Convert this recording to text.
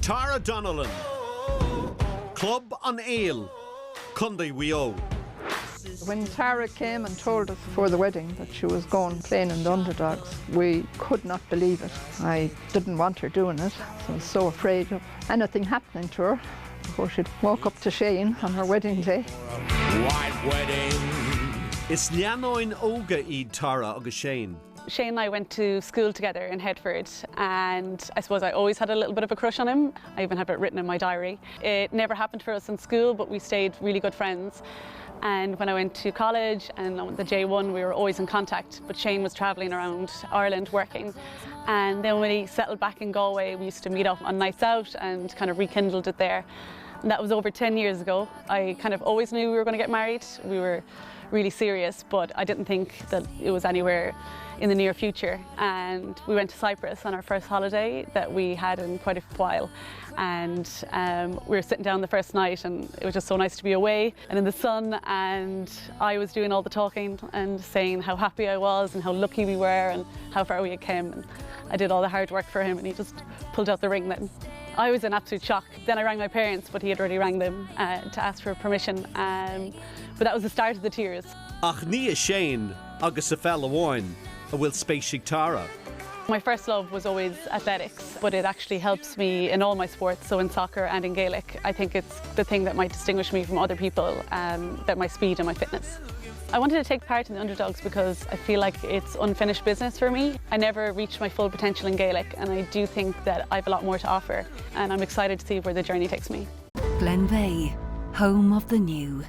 Tara Donnellan, Club on Ale, Cundy Wio. When Tara came and told us before the wedding that she was going playing in the Underdogs, we could not believe it. I didn't want her doing it, so I was so afraid of anything happening to her before she'd walk up to Shane on her wedding day. White wedding. Is Nianoin Oga I Tara agus Shane? Shane and I went to school together in Headford, and I suppose I always had a little bit of a crush on him. I even have it written in my diary. It never happened for us in school, but we stayed really good friends. And when I went to college and on the J1, we were always in contact, but Shane was travelling around Ireland working. And then when he settled back in Galway, we used to meet up on nights out and kind of rekindled it there. And that was over 10 years ago. I kind of always knew we were going to get married. We were really serious, but I didn't think that it was anywhere in the near future. And we went to Cyprus on our first holiday that we had in quite a while. And we were sitting down the first night, and it was just so nice to be away and in the sun, and I was doing all the talking and saying how happy I was and how lucky we were and how far we had come, and I did all the hard work for him, and he just pulled out the ring then. I was in absolute shock. Then I rang my parents, but he had already rang them to ask for permission, but that was the start of the tears. Ach ní Shane agus a fella wine a will spaceship Tara. My first love was always athletics, but it actually helps me in all my sports, so in soccer and in Gaelic. I think it's the thing that might distinguish me from other people, that my speed and my fitness. I wanted to take part in the Underdogs because I feel like it's unfinished business for me. I never reached my full potential in Gaelic, and I do think that I have a lot more to offer, and I'm excited to see where the journey takes me. mbeidh, home of the new.